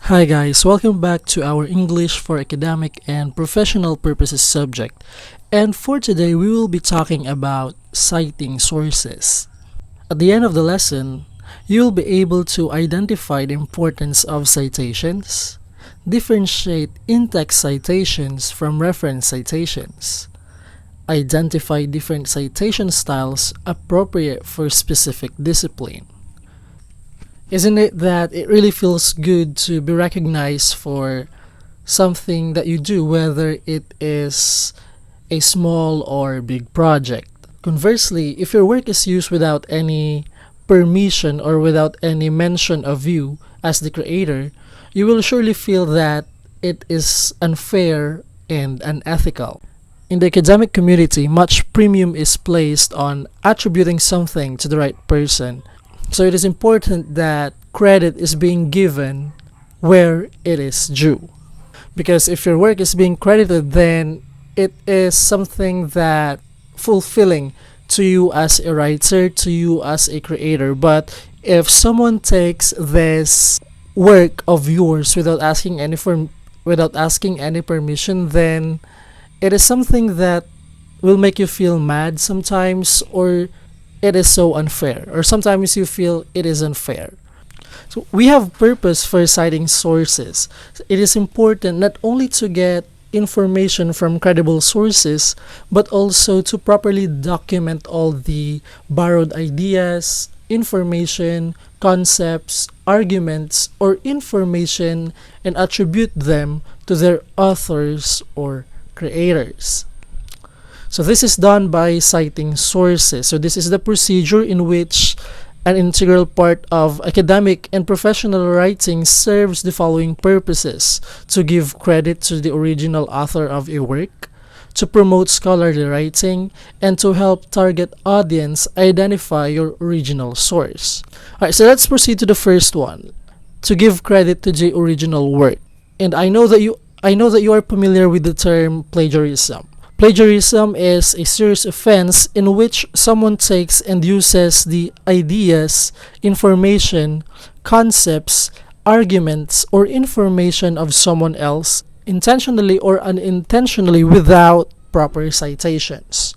Hi guys, welcome back to our English for academic and professional purposes subject. And for today, we will be talking about citing sources. At the end of the lesson, you will be able to identify the importance of citations, differentiate in-text citations from reference citations, identify different citation styles appropriate for specific discipline. Isn't it that it really feels good to be recognized for something that you do, whether it is a small or big project? Conversely, if your work is used without any permission or without any mention of you as the creator, you will surely feel that it is unfair and unethical. In the academic community, much premium is placed on attributing something to the right person. So it is important that credit is being given where it is due. Because if your work is being credited, then it is something that fulfilling to you as a writer, to you as a creator. But if someone takes this work of yours without asking any permission, then it is something that will make you feel mad sometimes, or it is so unfair, or sometimes you feel it is unfair. So we have purpose for citing sources. It is important not only to get information from credible sources, but also to properly document all the borrowed ideas, information, concepts, arguments, or information and attribute them to their authors or creators. So this is done by citing sources. So this is the procedure in which an integral part of academic and professional writing serves the following purposes: to give credit to the original author of a work, to promote scholarly writing, and to help target audience identify your original source. Alright, so let's proceed to the first one: to give credit to the original work. And I know that you are familiar with the term plagiarism. Plagiarism is a serious offense in which someone takes and uses the ideas, information, concepts, arguments, or information of someone else intentionally or unintentionally without proper citations.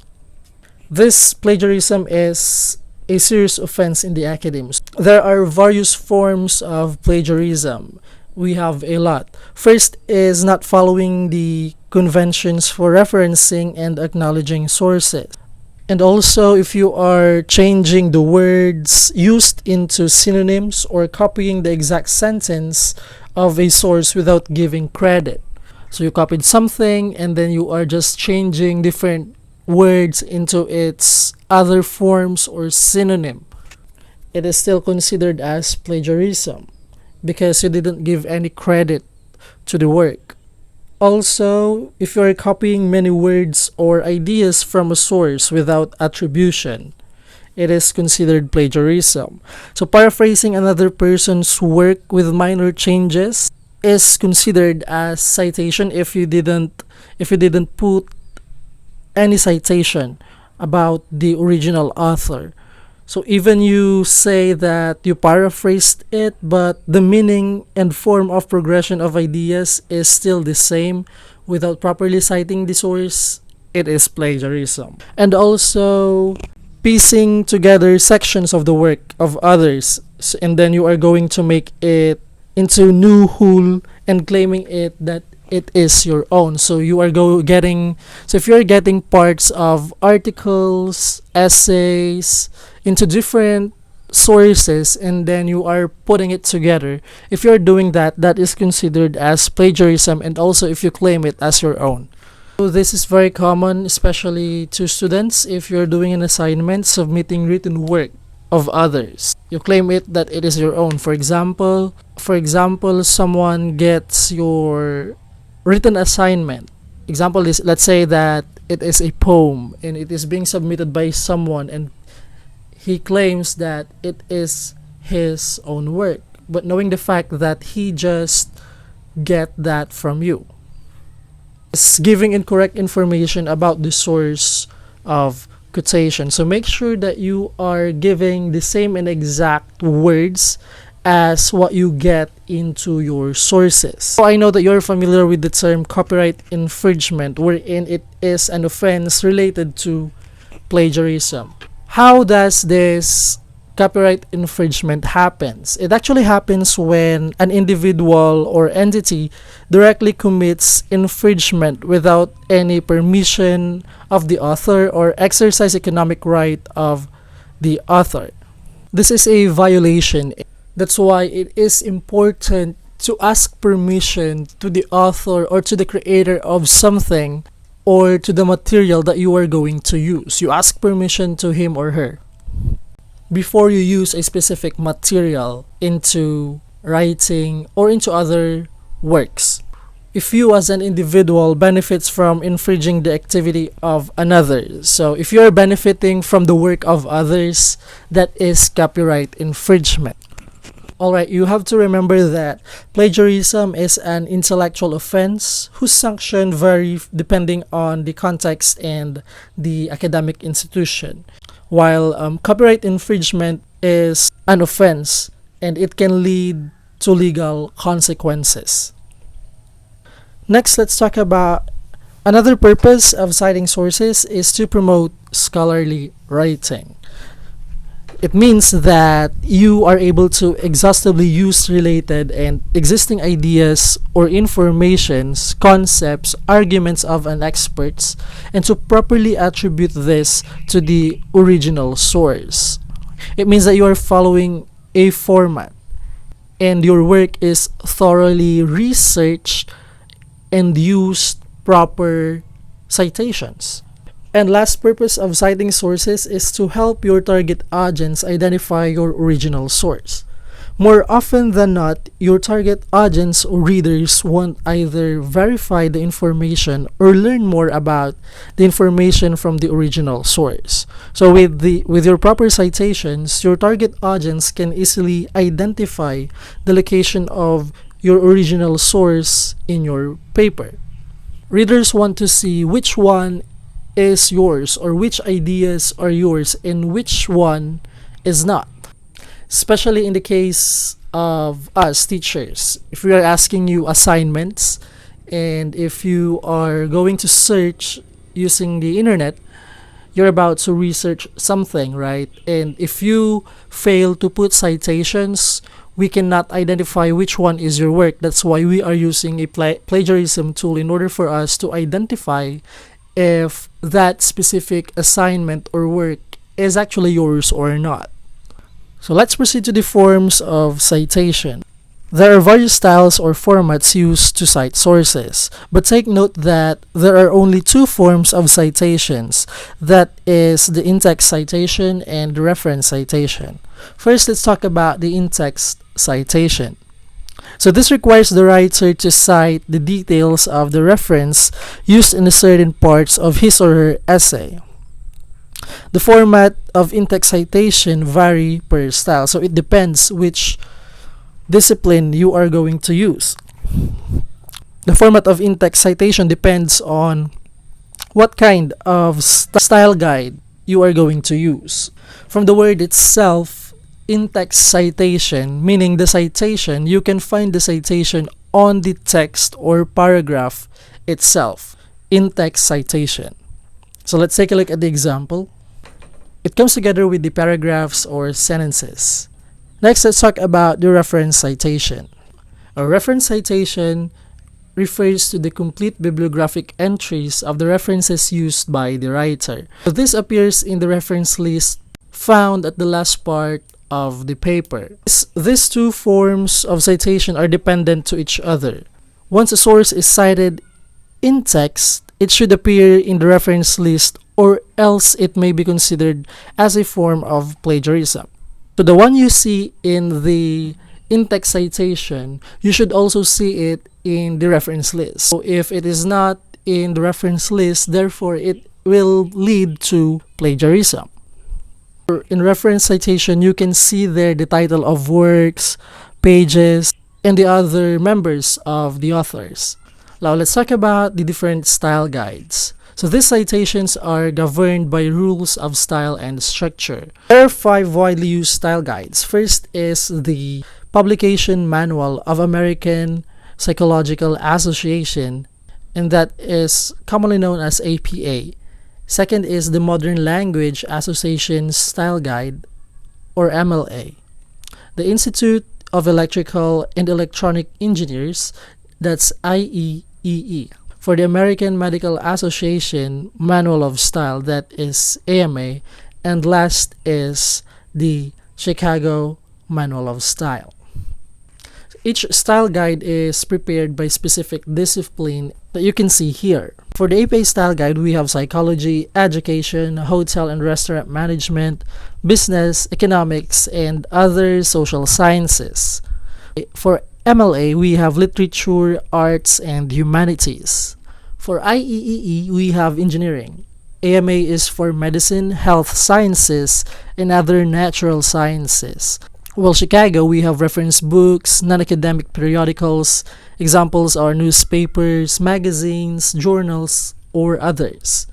This plagiarism is a serious offense in the academy. There are various forms of plagiarism. We have a lot. First is not following the conventions for referencing and acknowledging sources. And also, if you are changing the words used into synonyms or copying the exact sentence of a source without giving credit. So you copied something and then you are just changing different words into its other forms or synonym. It is still considered as plagiarism because you didn't give any credit to the work. Also, if you are copying many words or ideas from a source without attribution, it is considered plagiarism. So paraphrasing another person's work with minor changes is considered as citation if you didn't put any citation about the original author. So even you say that you paraphrased it, but the meaning and form of progression of ideas is still the same without properly citing the source, it is plagiarism. And also piecing together sections of the work of others, and then you are going to make it into new whole and claiming it that it is your own. So if you are getting parts of articles, essays into different sources and then you are putting it together, if you are doing that, that is considered as plagiarism, and also if you claim it as your own. So this is very common, especially to students. If you're doing an assignment, submitting written work of others, you claim it that it is your own. For example, someone gets your written assignment. Example is, let's say that it is a poem and it is being submitted by someone and he claims that it is his own work, but knowing the fact that he just get that from you. It's giving incorrect information about the source of quotation. So make sure that you are giving the same and exact words as what you get into your sources. So I know that you're familiar with the term copyright infringement, wherein it is an offense related to plagiarism. How does this copyright infringement happens? It actually happens when an individual or entity directly commits infringement without any permission of the author or exercise economic right of the author. This is a violation. That's why it is important to ask permission to the author or to the creator of something or to the material that you are going to use. You ask permission to him or her before you use a specific material into writing or into other works. If you as an individual benefits from infringing the activity of another, so if you are benefiting from the work of others, that is copyright infringement. Alright, you have to remember that plagiarism is an intellectual offense whose sanction vary depending on the context and the academic institution, while copyright infringement is an offense and it can lead to legal consequences. Next, let's talk about another purpose of citing sources is to promote scholarly writing. It means that you are able to exhaustively use related and existing ideas or informations, concepts, arguments of an experts, and to properly attribute this to the original source. It means that you are following a format and your work is thoroughly researched and used proper citations. And last purpose of citing sources is to help your target audience identify your original source. More often than not, your target audience or readers want either verify the information or learn more about the information from the original source. So with your proper citations, your target audience can easily identify the location of your original source in your paper. Readers want to see which one is yours or which ideas are yours and which one is not. Especially in the case of us teachers, if we are asking you assignments and if you are going to search using the internet, you're about to research something, right? And if you fail to put citations, we cannot identify which one is your work. That's why we are using a plagiarism tool in order for us to identify if that specific assignment or work is actually yours or not. So let's proceed to the forms of citation. There are various styles or formats used to cite sources, but take note that there are only two forms of citations, that is the in-text citation and the reference citation. First, let's talk about the in-text citation. So this requires the writer to cite the details of the reference used in the certain parts of his or her essay. The format of in-text citation vary per style, so it depends which discipline you are going to use. The format of in-text citation depends on what kind of style guide you are going to use. From the word itself, in-text citation, meaning the citation, you can find the citation on the text or paragraph itself. In-text citation. So let's take a look at the example. It comes together with the paragraphs or sentences. Next, let's talk about the reference citation. A reference citation refers to the complete bibliographic entries of the references used by the writer. So this appears in the reference list found at the last part of the paper. These two forms of citation are dependent to each other. Once a source is cited in text, it should appear in the reference list, or else it may be considered as a form of plagiarism. So the one you see in the in-text citation, you should also see it in the reference list. So if it is not in the reference list, therefore it will lead to plagiarism. In reference citation, you can see there the title of works, pages, and the other members of the authors. Now let's talk about the different style guides. So these citations are governed by rules of style and structure. There are 5 widely used style guides. First is the Publication Manual of American Psychological Association, and that is commonly known as APA. Second is the Modern Language Association Style Guide, or MLA. The Institute of Electrical and Electronic Engineers, that's IEEE. For the American Medical Association Manual of Style, that is AMA. And last is the Chicago Manual of Style. Each style guide is prepared by specific discipline that you can see here. For the APA style guide, we have psychology, education, hotel and restaurant management, business, economics, and other social sciences. For MLA, we have literature, arts, and humanities. For IEEE, we have engineering. AMA is for medicine, health sciences, and other natural sciences. Well, Chicago, we have reference books, non-academic periodicals. Examples are newspapers, magazines, journals, or others.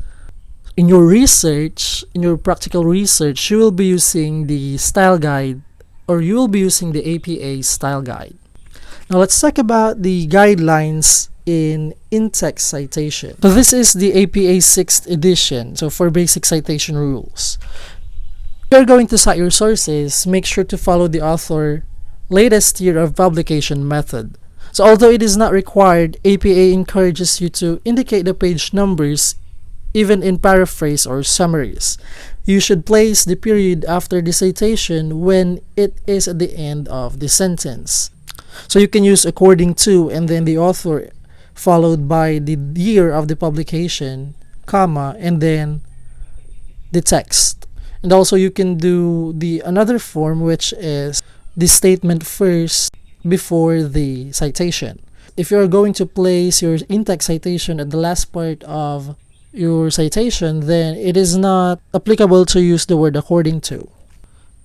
In your research, in your practical research, you will be using the style guide, or you will be using the APA style guide. Now let's talk about the guidelines in InText Citation. So this is the APA 6th edition, so for basic citation rules. If you're going to cite your sources, make sure to follow the author latest year of publication method. So although it is not required, APA encourages you to indicate the page numbers even in paraphrase or summaries. You should place the period after the citation when it is at the end of the sentence. So you can use according to and then the author followed by the year of the publication, comma, and then the text. And also you can do the another form, which is the statement first before the citation. If you're going to place your InText citation at the last part of your citation, then it is not applicable to use the word according to.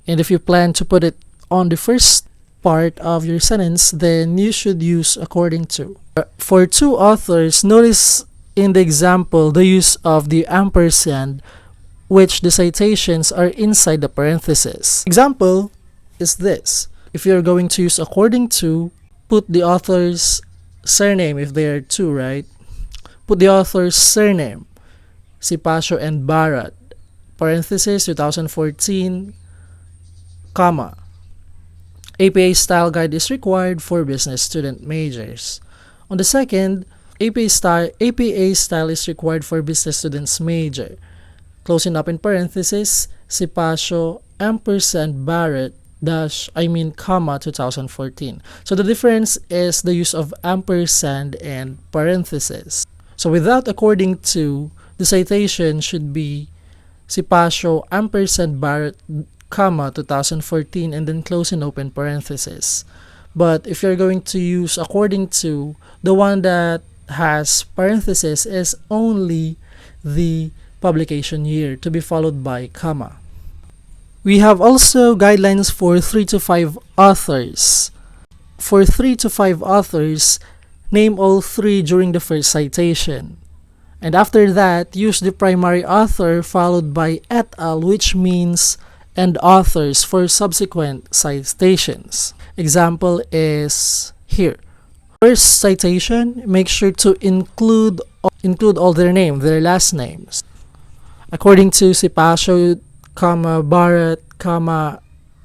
And if you plan to put it on the first part of your sentence, then you should use according to. For two authors, notice in the example the use of the ampersand, which the citations are inside the parenthesis. Example is this. If you're going to use according to, put the author's surname if there are two, right? Put the author's surname, Sipasio and Barat, parenthesis 2014, comma. APA style guide is required for business student majors. On the second, APA style is required for business students major. Closing up in parenthesis, Sipasio ampersand Barrett comma 2014. So the difference is the use of ampersand and parenthesis. So without according to, the citation should be Sipasio ampersand Barrett comma 2014 and then close and open parenthesis. But if you're going to use according to, the one that has parenthesis is only the publication year, to be followed by comma. We have also guidelines for 3 to 5 authors. For 3 to 5 authors, name all 3 during the first citation. And after that, use the primary author followed by et al., which means and authors for subsequent citations. Example is here. First citation, make sure to include all their name, their last names. According to Sipasio, Barat,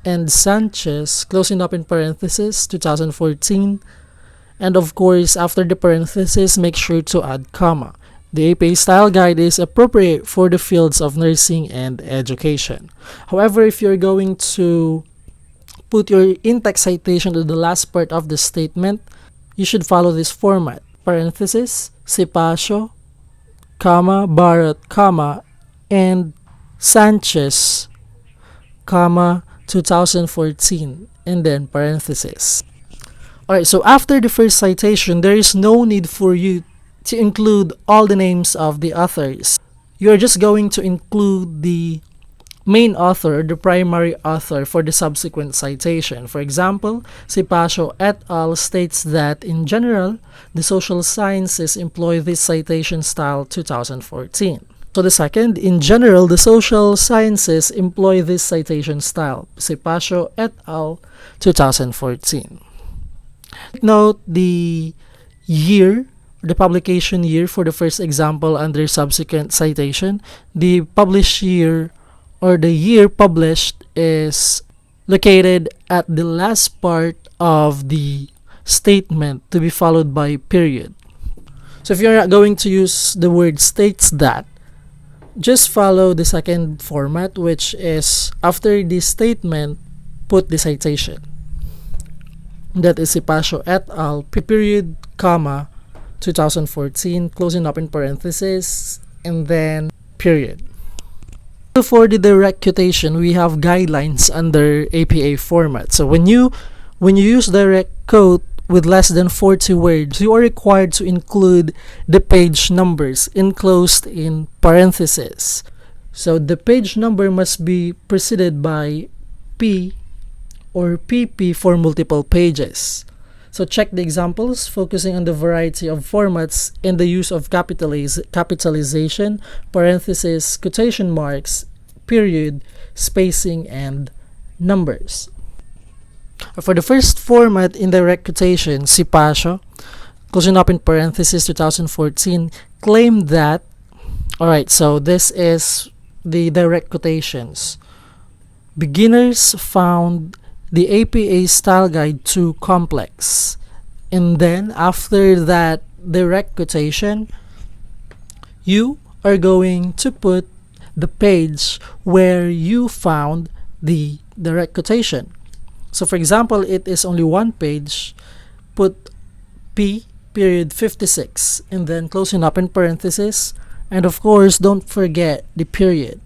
and Sanchez, closing up in parenthesis, 2014. And of course, after the parenthesis, make sure to add comma. The APA style guide is appropriate for the fields of nursing and education. However, if you're going to put your InText citation to the last part of the statement, you should follow this format. Parenthesis, Sipasio, Barat, and Sanchez, 2014, and then parenthesis. Alright, so after the first citation, there is no need for you to include all the names of the authors. You're just going to include the main author or the primary author for the subsequent citation. For example, Sipasio et al. States that in general, the social sciences employ this citation style 2014. So the second, in general, the social sciences employ this citation style. Citation et al. 2014. Note the year, the publication year for the first example under subsequent citation. The published year or the year published is located at the last part of the statement to be followed by period. So if you're not going to use the word states that, just follow the second format, which is after the statement, put the citation. That is Citation et al. Period, comma, 2014, closing up in parentheses, and then period. So for the direct quotation, we have guidelines under APA format. So when you use direct quote with less than 40 words, you are required to include the page numbers enclosed in parentheses. So the page number must be preceded by P or PP for multiple pages. So check the examples, focusing on the variety of formats and the use of capitalization, parentheses, quotation marks, period, spacing, and numbers. For the first format, indirect quotation, Citation, closing up in parentheses 2014, claim that, alright, so this is the direct quotations. Beginners found the APA style guide too complex. And then after that direct quotation, you are going to put the page where you found the direct quotation. So for example, it is only one page, put P period 56 and then closing up in parentheses, and of course don't forget the period.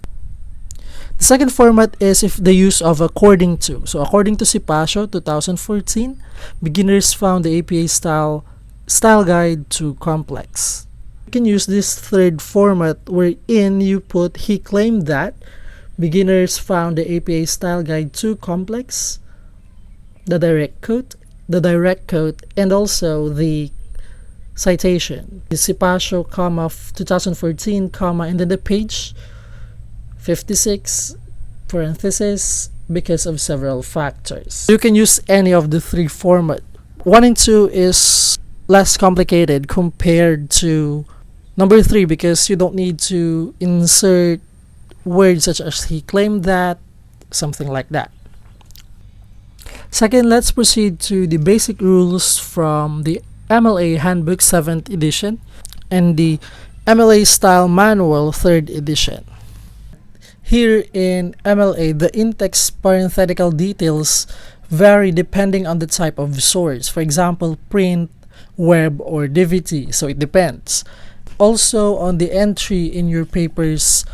The second format is if the use of according to. So according to Citation 2014, beginners found the APA style guide too complex. You can use this third format wherein you put he claimed that beginners found the APA style guide too complex, the direct quote, and also the citation. The Citation, 2014, and then the page 56 parentheses because of several factors. You can use any of the three format. 1 and 2 is less complicated compared to number 3 because you don't need to insert words such as he claimed that, something like that. Second, let's proceed to the basic rules from the MLA Handbook 7th edition and the MLA Style Manual 3rd edition. Here in MLA, the in-text parenthetical details vary depending on the type of source. For example, print, web, or DVD, so it depends. Also on the entry in your paper's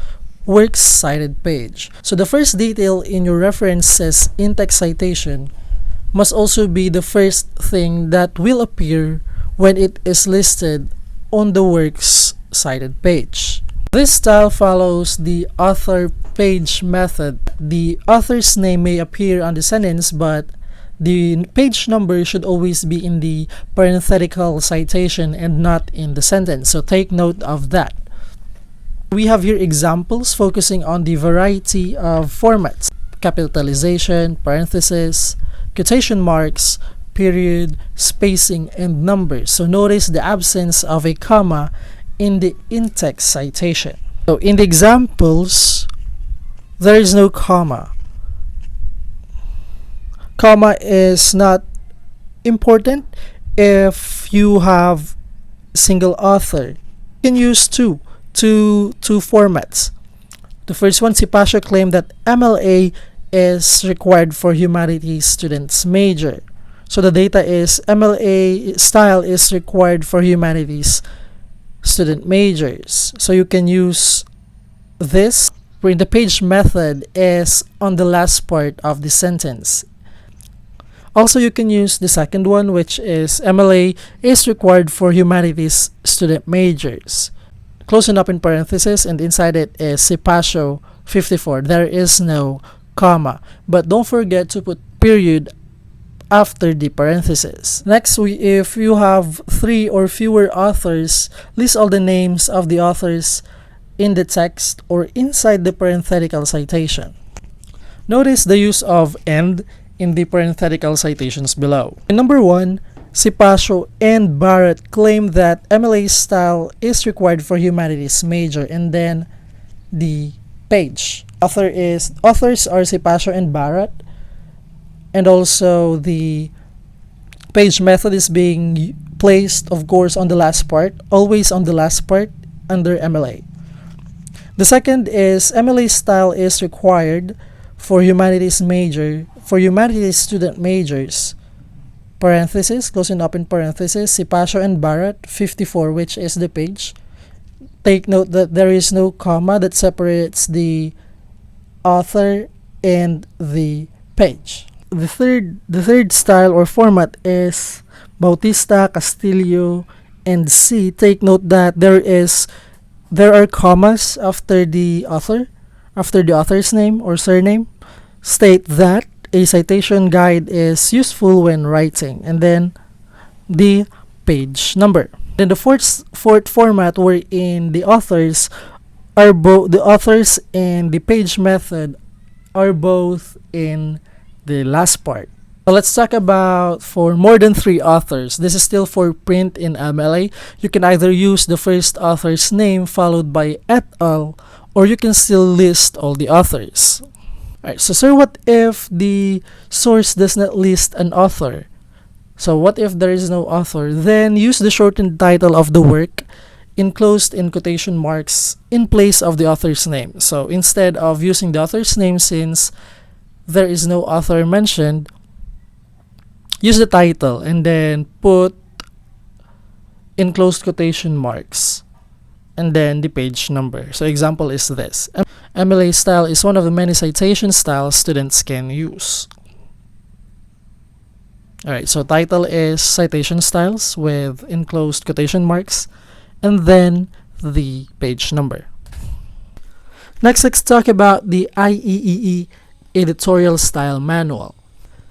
works cited page. So the first detail in your reference says in-text citation must also be the first thing that will appear when it is listed on the works cited page. This style follows the author page method. The author's name may appear on the sentence, but the page number should always be in the parenthetical citation and not in the sentence, so take note of that. We have here examples focusing on the variety of formats: capitalization, parentheses, quotation marks, period, spacing, and numbers. So notice the absence of a comma in the in-text citation. So in the examples, there is no comma. Comma is not important if you have single author. You can use two formats. The first one, Citation claimed that MLA is required for humanities students major. So the data is MLA style is required for humanities student majors. So you can use this where the page method is on the last part of the sentence. Also, you can use the second one, which is MLA is required for humanities student majors. Closing up in parentheses, and inside it is Citation 54. There is no comma, but don't forget to put period after the parentheses. Next, if you have 3 or fewer authors, list all the names of the authors in the text or inside the parenthetical citation. Notice the use of "and" in the parenthetical citations below. In number 1, Cipacio and Barrett claim that MLA style is required for humanities major, and then the page. Authors are Cipacio and Barrett, and also the page method is being placed, of course, on the last part, always on the last part under MLA. The second is MLA style is required for humanities major, for humanities student majors, parenthesis, closing up in parenthesis, Cipacio and Barrett, 54, which is the page. Take note that there is no comma that separates the author and the page. The third style or format is Bautista, Castillo, and C. Take note that there are commas after the author's name or surname. State that a citation guide is useful when writing, and then the page number. Then the fourth format, wherein the authors and the page method are both in the last part. So let's talk about for more than 3 authors. This is still for print in MLA. You can either use the first author's name followed by et al, or you can still list all the authors. Alright, so sir, what if the source does not list an author? So what if there is no author? Then use the shortened title of the work enclosed in quotation marks in place of the author's name. So instead of using the author's name, since there is no author mentioned, use the title and then put enclosed quotation marks and then the page number. So example is this. MLA style is one of the many citation styles students can use. Alright, so title is citation styles with enclosed quotation marks and then the page number. Next, let's talk about the IEEE editorial style manual.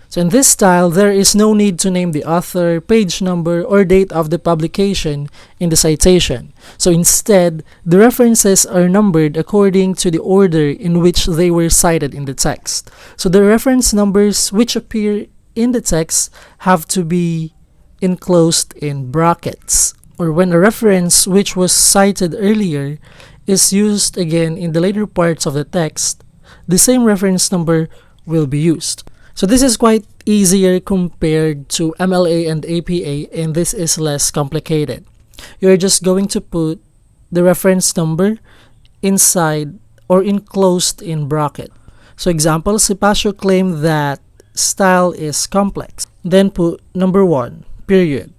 So in this style, there is no need to name the author, page number, or date of the publication in the citation. So instead, the references are numbered according to the order in which they were cited in the text. So the reference numbers which appear in the text have to be enclosed in brackets. Or when a reference which was cited earlier is used again in the later parts of the text, the same reference number will be used. So this is quite easier compared to MLA and APA, and this is less complicated. You're just going to put the reference number inside or enclosed in bracket. So example, Cipacio claimed that style is complex. Then put number 1, period.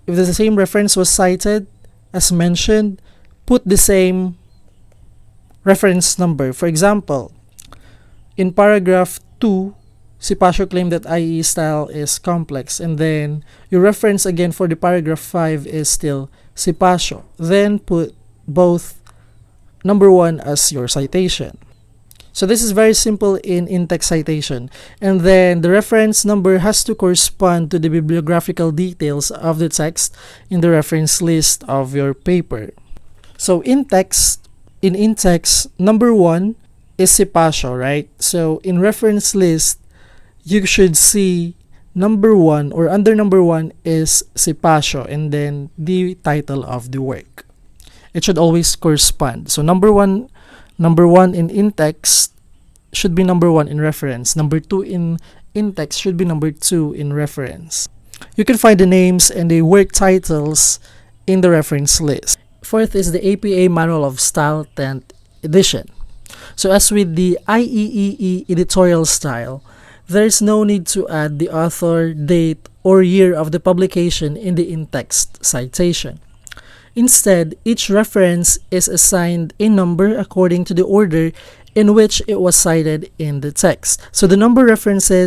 If the same reference was cited as mentioned, put the same reference number. For example, in paragraph 2, Cipacio claimed that Ieee style is complex, and then your reference again for the paragraph 5 is still Cipacio. Then put both number 1 as your citation. So this is very simple in InText Citation. And then the reference number has to correspond to the bibliographical details of the text in the reference list of your paper. So in InText, number 1 is Cipacio, right? So in reference list, you should see number 1 or under number 1 is Cipacio and then the title of the work. It should always correspond. So number 1 in InText should be number 1 in reference. Number 2 in InText should be number 2 in reference. You can find the names and the work titles in the reference list. Fourth is the APA Manual of Style 10th edition. So as with the IEEE editorial style, there is no need to add the author, date, or year of the publication in the InText citation. Instead, each reference is assigned a number according to the order in which it was cited in the text. So the number reference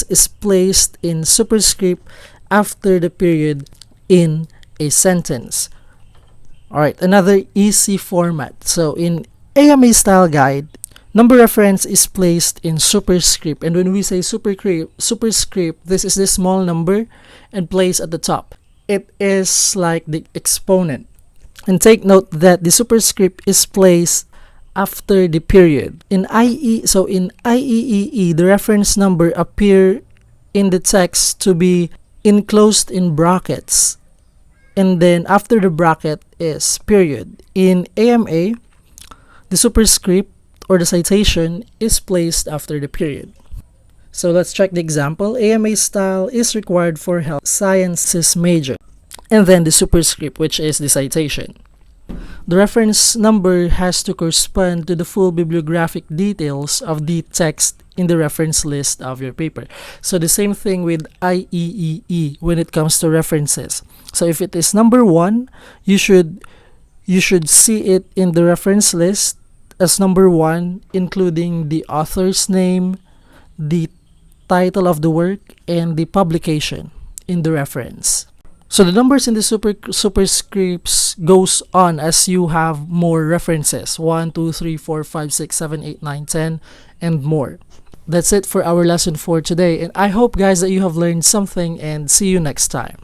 is placed in superscript after the period in a sentence. Alright, another easy format. So in AMA style guide, number reference is placed in superscript, and when we say superscript, this is the small number and placed at the top. It is like the exponent. And take note that the superscript is placed after the period. In IEEE, the reference number appear in the text to be enclosed in brackets. And then after the bracket is period. In AMA, the superscript or the citation is placed after the period. So let's check the example. AMA style is required for health sciences major. And then the superscript, which is the citation. The reference number has to correspond to the full bibliographic details of the text in the reference list of your paper. So the same thing with IEEE when it comes to references. So if it is number 1, you should see it in the reference list as number 1, including the author's name, the title of the work, and the publication in the reference. So the numbers in the superscripts goes on as you have more references. 1, 2, 3, 4, 5, 6, 7, 8, 9, 10, and more. That's it for our lesson for today. And I hope, guys, that you have learned something, and see you next time.